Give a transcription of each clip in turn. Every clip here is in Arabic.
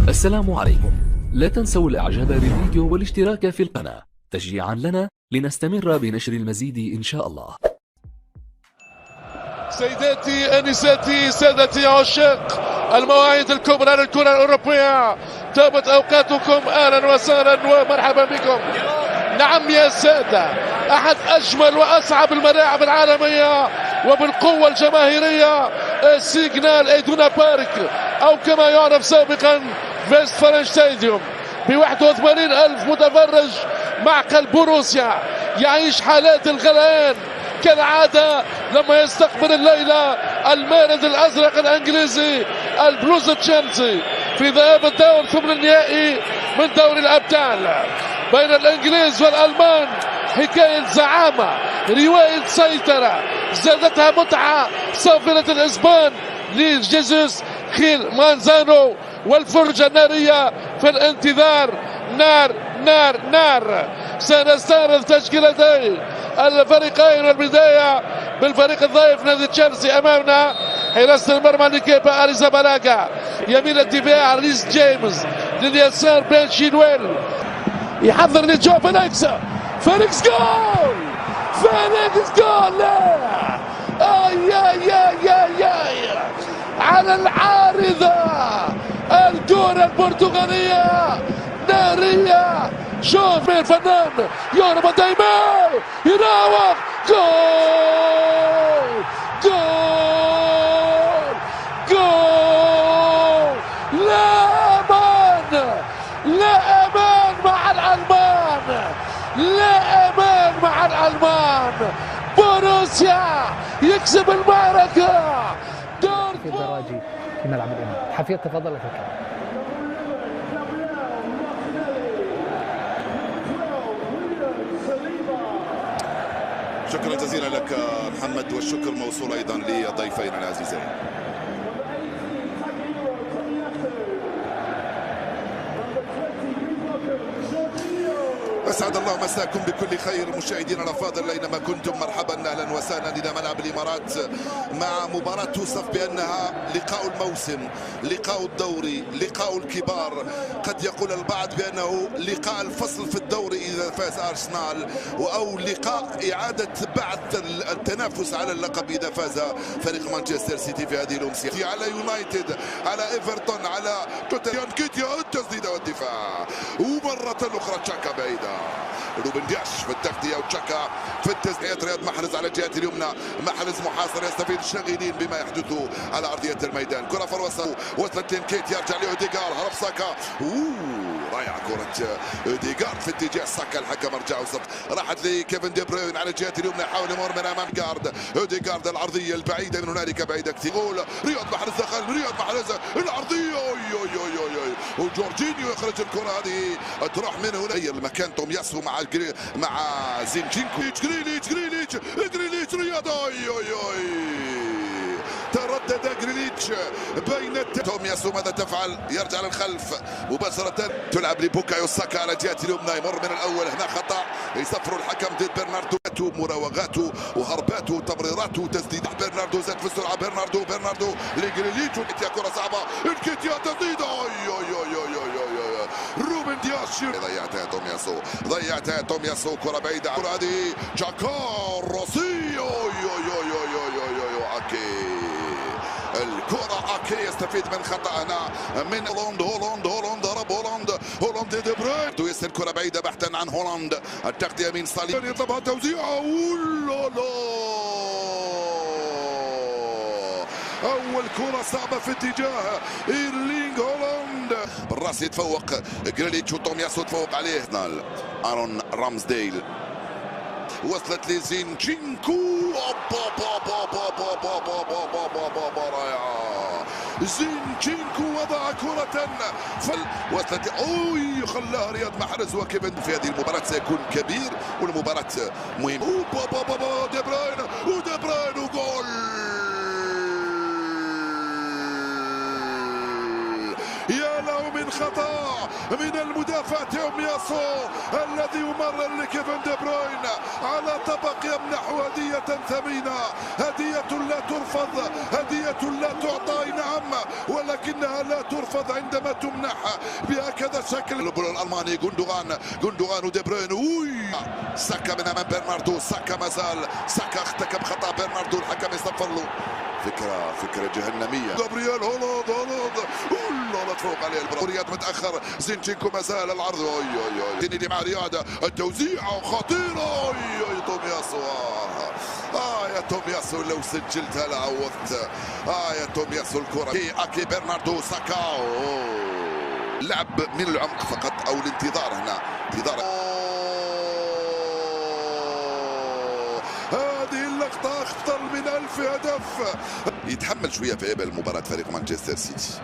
السلام عليكم. لا تنسوا الاعجاب بالفيديو والاشتراك في القناة تشجيعا لنا لنستمر بنشر المزيد ان شاء الله. سيداتي انساتي سادتي عشاق المواعيد الكبرى للكرة الأوروبية، طابت أوقاتكم أهلا وسهلا ومرحبا بكم. نعم يا سادة، أحد أجمل وأصعب الملاعب العالمية وبالقوة الجماهيرية سيجنال إيدونا بارك، أو كما يعرف سابقا فيستفالن ستاديوم، ب 81,000 متفرج مع قلب بوروسيا يعيش حالات الغليان كالعادة لما يستقبل الليلة المارد الأزرق الإنجليزي البلوز تشيلسي في ذهاب الدور ثمن النهائي من دوري الأبطال بين الإنجليز والألمان. حكاية زعامة، رواية سيطرة زادتها متعة صافرة الإسبان لجيسوس خيل مانزانو، والفرجة النارية في الانتظار. نار نار نار. سنستعرض تشكيلتي الفريقين، والبداية بالفريق الضيف نادي تشيلسي. أمامنا حراسة المرمى لكيبا أريزابالاغا، يمين الدفاع ريس جيمس، لليسار بن شيلويل، يحضر لجو فيليكس. فيليكس جول، فيليكس جول. لا اي اي اي اي اي على العارضة الكرة البرتغالية نارية. شوف من الفنان يهرب دايما، يراوغ. جول جول جول. لا امان، لا امان مع الالمان، لا امان مع الالمان. بوروسيا يكسب المعركة. في الدراجي في ملعب الامام. حفيظ تفضل لك الكلام. شكرا جزيلا لك محمد، والشكر موصول ايضا لضيفينا العزيزين. أسعد الله مساكم بكل خير مشاهدينا الأفاضل أينما كنتم. مرحبا أهلا وسهلا إلى ملعب الإمارات مع مباراة توصف بأنها لقاء الموسم، لقاء الدوري، لقاء الكبار. قد يقول البعض بأنه لقاء الفصل في الدوري إذا فاز أرسنال، أو لقاء إعادة بعث التنافس على اللقب إذا فاز فريق مانشستر سيتي في هذه الأمسية على يونايتد، على إيفرتون، على توتنهام. كيتيا التسديدة والدفاع، ومرة أخرى تشاكا بعيدة. روبن دياش في التغطية وتشاكا في التسديدات. رياض محرز على الجهة اليمنى، محرز محاصر يستفيد الشاغلين بما يحدث على أرضية الميدان. كرة في الوسط وصلت لنكيت، يرجع لأوديغار، هرب ساكا. رائعة كرة أوديغار في اتجاه ساكا، الحكم رجع وسط، راحت لكيفن دي بروين على الجهة اليمنى، يحاول يمر من أمام جارد. أوديغارد العرضية البعيدة من هنالك بعيدة كثير. جول رياض محرز دخل، رياض محرز العرضية، وجورجينيو يخرج الكرة هذه تروح من هنا. غير المكان تومياسو مع زينشينكو. جريليتش رياض. تردد جريليتش بين تومياسو. ماذا تفعل؟ يرجع للخلف مباشرة، تلعب لبوكايو ساكا على جهة اليمنى، يمر من الأول. هنا خطأ يصفر الحكم ضد برناردو. مراوغاته وهرباته وتمريراته وتسديد برناردو، زاد في السرعة. برناردو لجريليتش. كرة صعبة، انكيتيا تسديدة. روبن دياش ضيعتها تومياسو. كرة بعيدة، الكرة هذه جاكار روسي. الكرة أكي يستفيد من خطأ هنا من هولاند ضرب هولاند دي بروين. يسر الكرة بعيدة بحثا عن هولاند، التغطية من صليب، يطلبها توزيعه. أول كرة صعبة في اتجاه إيرلينغ هولاند، بالراس يتفوق جريليتش وتومياسو تفوق عليه. آرون رامزديل وصلت لزينشينكو. زينشينكو وضع كرة وصلت خلاها رياض محرز وكيفن. في هذه المباراة سيكون كبير والمباراة مهمة. دي بروين وجول. يا له من الخطأ من المدافع تومياسو الذي يمرر لكيفن دي بروين على طبق يمنح هدية ثمينة، هدية لا ترفض، هدية لا تعطى نعم، ولكنها لا ترفض عندما تمنح بهكذا شكل. الألماني جوندوغان ودي بروين، ساكا من أمام برناردو، ساكا مازال، ساكا ارتكب خطأ برناردو، الحكم يصفر له. فكرة جهنمية. جابرييل هولاند فوق عليه رياض متأخر، زينشينكو مازال العرض، دي مع رياض، التوزيع خطيرة، تومياسو يا تومياسو لو سجلتها لعوضت، يا تومياسو الكرة أكي برناردو ساكا، لعب من العمق فقط أو الانتظار هنا، انتظار. هذه اللقطة أخطر من 1000 هدف. يتحمل شوية في إبل مباراة فريق مانشستر سيتي.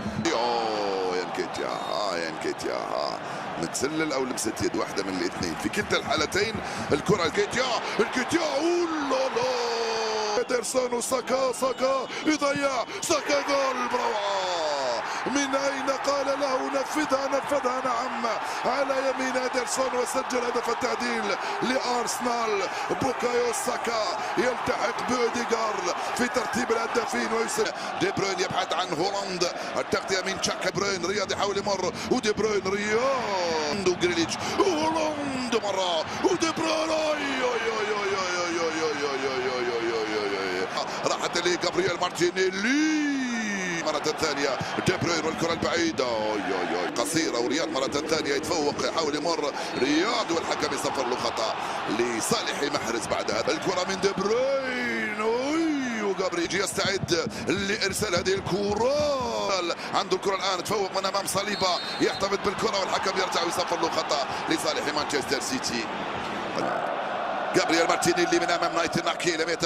ينكيتيا متسلل أو لمسة يد، واحدة من الاثنين، في كلتا الحالتين الكرة الكيتيا إدرسون وساكا يضيع، ساكا جول بروعة. من أين قال له نفذها نعم، على يمين إدرسون وسجل هدف التعديل لأرسنال. بوكايو ساكا يلتحق بأوديغارد في ترتيب الهدافين ويسجل. دي بروين يبحث عن هولاند، التغطية من تشاكا، بروين رياض يحاول يمر، ودي بروين رياض وجريليتش، هولاند مرة ودي بروين، راحت لي جابرييل مارتينيلي مرة ثانية، دي بروين والكرة البعيدة قصيرة، ورياض مرة ثانية يتفوق، يحاول يمر رياض والحكم يصفر له خطأ لصالح محرز. بعدها الكرة من دي بروين، وجابرييل يستعد لإرسال هذه الكرة، عنده الكرة الآن، تفوق من أمام صليبا، يحتفظ بالكرة والحكم يرجع ويصفر له خطأ لصالح مانشستر سيتي. جابرييل مارتينيلي من أمام نايتن ناكي لم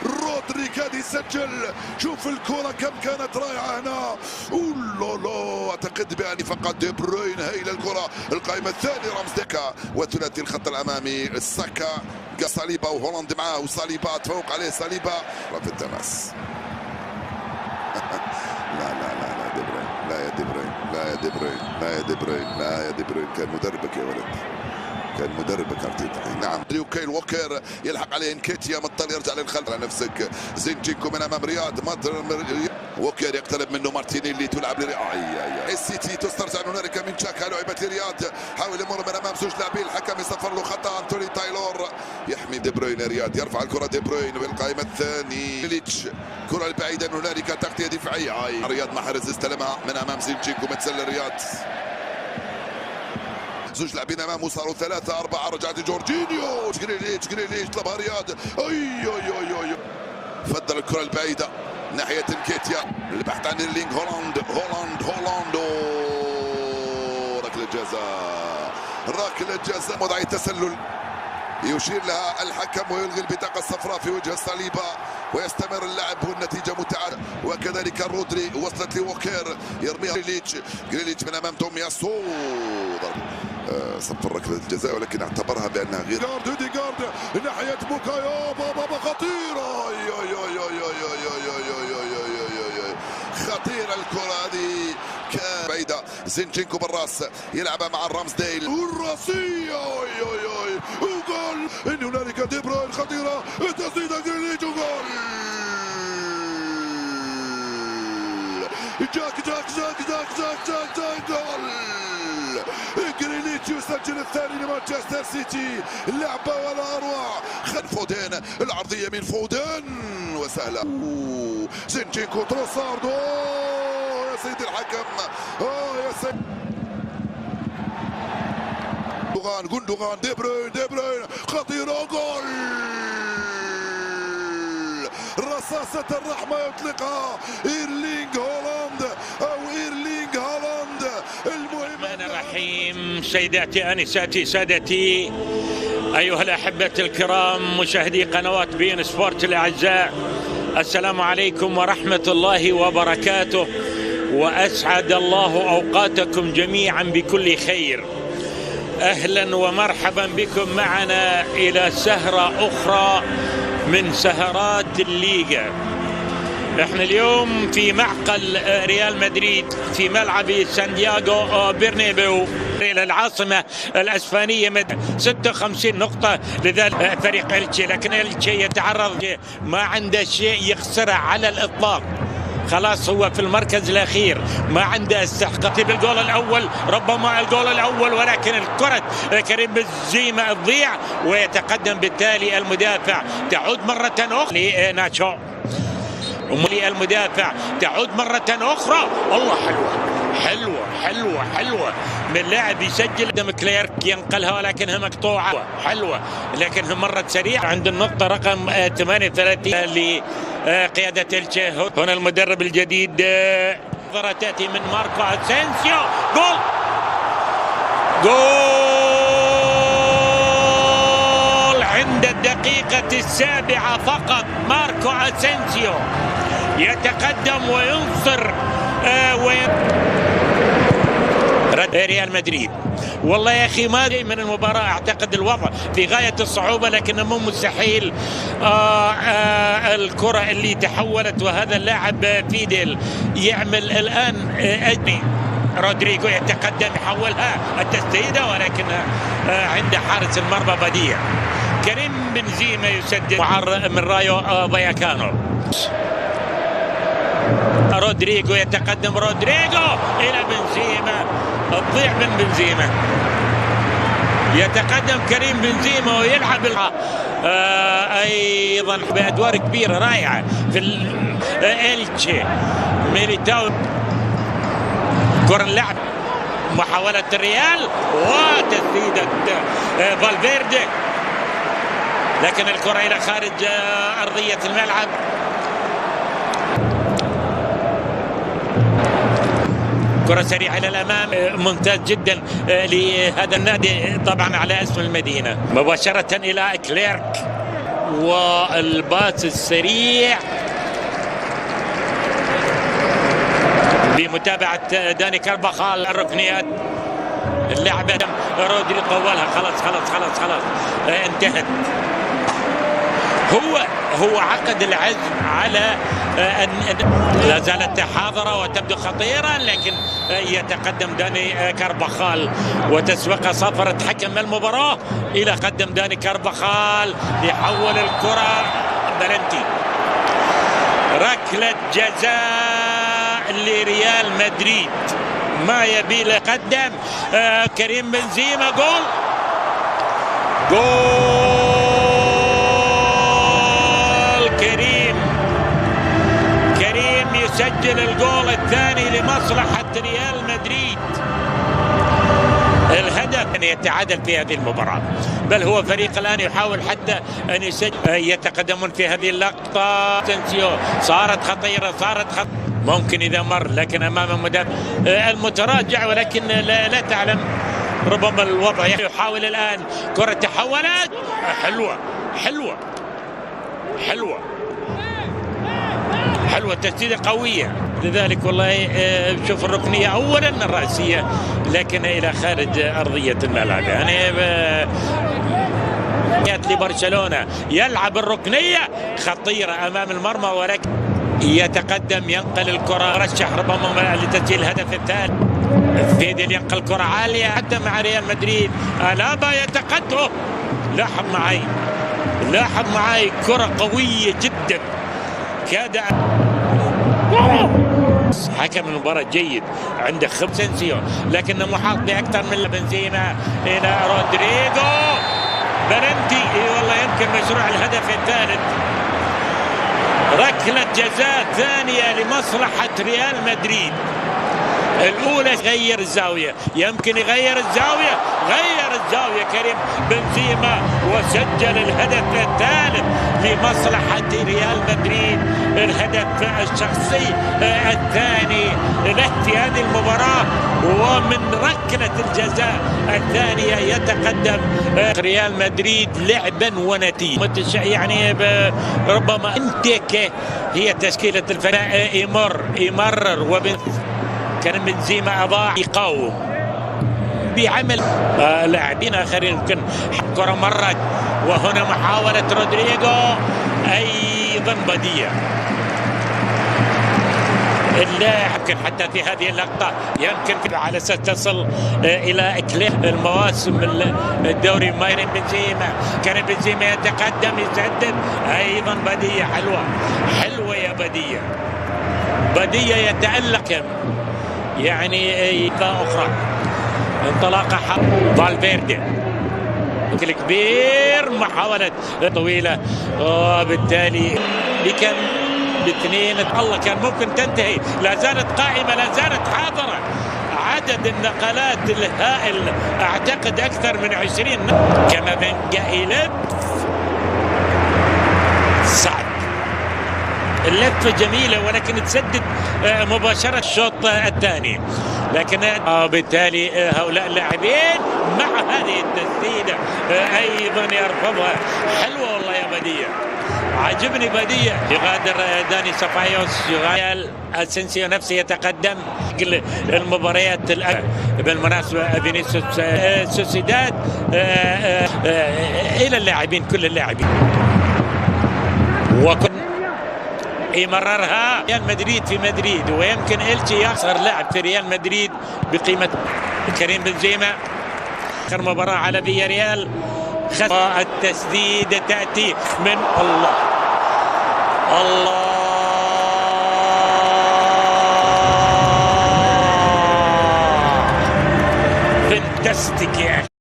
رودري كاد يسجل. شوف الكرة كم كانت رائعة هنا، اعتقد بأن فقط دي بروين هايل الكرة. القائمة الثانية رامز ديكا وثلاثي الخط الأمامي، ساكا صليبا وهولاند معاه، وصليبا تفوق عليه صليبا في التماس. لا يا دي بروين كان مدربك يا ولد، كان مدربك ارتيتا. نعم كايل ووكر يلحق عليه انكيتيا، مضطر يرجع للخلف على نفسك. زينشينكو من امام رياض، ووكر يقترب منه، مارتينيلي تلعب السيتي تسترجع هنالك من تشاكا، لعبت لرياض، حاول يمر من امام زوج لاعبين، الحكم يصفر له خطا. انتوني تايلور يحمي دي بروين، رياض يرفع الكره، دي بروين بالقائمه الثانيه، ليتش كره البعيده، هنالك تغطيه دفاعيه، رياض محرز استلمها من امام زينشينكو، متسلل رياض، زوج لاعبين امامه، صاروا 3-4، رجعت جورجينيو، جريليتش طلبها رياض، فضل الكره البعيده ناحيه انكيتيا، البحث عن اللينك، هولاند ركله جزاء وضع التسلل، يشير لها الحكم ويلغي البطاقه الصفراء في وجه صليبا، ويستمر اللعب والنتيجه متعادله. وكذلك رودري وصلت لوكير، يرميها جريليتش من امام تومياسو، صفر ركله الجزاء ولكن اعتبرها بانها غير. هوديغارد ناحيه بوكايو، بابا خطيره، خطيره الكره هذه بعيده. زينشينكو بالراس يلعبها مع الرامزديل، والراسيه وجول. ان هنالك دي بروين خطيره، تسديده جريليتش وجول. جاك جول. جريليتش يسجل الثاني لمانشستر سيتي، لعبه ولا اروع. خلف فودين، العرضيه من فودين وسهله، زينشينكو تروسارد، يا سيدي الحكم، يا سيدي جوندوغان، دي بروين خطيره، جول. رصاصة الرحمة يطلقها إيرلينغ هولاند الرحمن الرحيم. سيداتي أنساتي سادتي، أيها الأحبة الكرام، مشاهدي قنوات بين سبورت الأعزاء، السلام عليكم ورحمة الله وبركاته، وأسعد الله أوقاتكم جميعا بكل خير. أهلا ومرحبا بكم معنا إلى سهرة أخرى من سهرات الليغا. احنا اليوم في معقل ريال مدريد في ملعب سانتياغو برنابيو الى العاصمه الاسبانيه 56 نقطه لذلك فريق إلتشي، لكن إلتشي يتعرض ما عنده شيء يخسره على الاطلاق. خلاص هو في المركز الاخير، ما عنده استحقاق بالجول الاول، ربما الجول الاول، ولكن الكره كريم بنزيما تضيع ويتقدم بالتالي المدافع. تعود مره اخرى لناتشو، المدافع تعود مرة أخرى. الله حلوة من لاعب يسجل قدام كليرك ينقلها ولكنها مقطوعة حلوة، لكنها مرت سريع عند النقطة رقم 38 لقيادة إلتشي. هنا المدرب الجديد، نظرة تأتي من ماركو أسينسيو. جول عند الدقيقة 7 فقط. ماركو أسينسيو يتقدم وينصر ريال مدريد. والله يا اخي ما من المباراه اعتقد الوضع في غايه الصعوبه، لكنه مو مستحيل. الكره اللي تحولت وهذا اللاعب فيدل يعمل الان اجني. رودريغو يتقدم يحولها التسديده، ولكن عند حارس المرمى بديع. كريم بنزيما يسدد من رايو فاياكانو. رودريغو يتقدم، رودريغو الى بنزيما، تضيع من بنزيما. يتقدم كريم بنزيما ويلعب ايضا بادوار كبيره رائعه في إلتشي. ميليتاو كره اللعب، محاوله الريال وتسديده فالفيردي، لكن الكره الى خارج ارضيه الملعب. كرة سريعة إلى الأمام، ممتاز جدا لهذا النادي طبعا على اسم المدينة. مباشرة إلى كليرك والباس السريع بمتابعة داني كارفاخال. الركنيات اللعبة رودري طولها، خلاص انتهت. هو عقد العزم على أن لا زالت حاضرة وتبدو خطيرة، لكن يتقدم داني كارفاخال وتسوق صفرة حكم المباراة إلى قدم داني كارفاخال يحول الكرة بلنتي. ركلة جزاء لريال مدريد، ما يبي له قدم كريم بنزيما. جول كريم يسجل الجول الثاني لمصلحة ريال مدريد. الهدف أن يتعادل في هذه المباراة، بل هو فريق الآن يحاول حتى أن يسجل. يتقدمون في هذه اللقطة. تنسيو صارت خطيرة، ممكن إذا مر، لكن أمام المدافع المتراجع، ولكن لا تعلم ربما الوضع. يحاول الآن كرة تحولت حلوة تسديدة قوية. لذلك والله شوف الركنية أولا الرأسية، لكن إلى خارج أرضية الملعب. يعني لبرشلونة يلعب الركنية خطيرة أمام المرمى، ولكن يتقدم ينقل الكرة، رشح ربما لتسجيل الهدف الثاني. فيدل ينقل كرة عالية حتى مع ريال مدريد. ألابا يتقدم، لاحظ معي كرة قوية جدا. كاد حكم المباراة جيد، عنده سينسيو، لكنه محاط بأكثر من بنزيما إلى رودريغو. بلنتي والله يمكن مشروع الهدف الثالث. ركلة جزاء ثانية لمصلحة ريال مدريد. الأولى غير الزاوية، يمكن يغير الزاوية، غير الزاوية كريم بنزيما وسجل الهدف الثالث لمصلحة ريال مدريد. الهدف الشخصي الثاني له في هذه المباراة، ومن ركلة الجزاء الثانية يتقدم ريال مدريد لعبا ونتيجة. يعني ربما انتكه هي تشكيلة الفريق. يمرر كان بنزيما أضاع يقاوم بعمل لاعبين آخرين. يمكن كرة مرت، وهنا محاولة رودريغو أيضا بديع. لا يمكن حتى في هذه اللقطة يمكن على أساس تصل إلى إكليل المواسم الدوري. كريم بنزيما يتقدم يسدد أيضا. بدية حلوة يا بدية يتألق يعني أخرى. انطلاقة فالفيردي الكبير، محاولة طويلة وبالتالي كان باثنين. الله كان ممكن تنتهي، لا زالت قائمة، لا زالت حاضرة. عدد النقلات الهائل، اعتقد اكثر من 20. كامافينجا يلف صعب، اللفة جميلة ولكن تسدد مباشرة الشوط الثاني. لكن بالتالي هؤلاء اللاعبين مع هذه التسديدة ايضا يرفضها. حلوة والله يا بدية، عجبني بدية. يغادر داني سيبايوس، يغادر اسينسيو نفسه يتقدم. المباريات بالمناسبة فينيسيوس سوسيداد الى اللاعبين، كل اللاعبين، وكن يمررها ريال مدريد في مدريد. ويمكن إلتشي يخسر لاعب في ريال مدريد بقيمة كريم بنزيما. آخر مباراة على فياريال، التسديدة تأتي من الله فانتستيك يا أخي.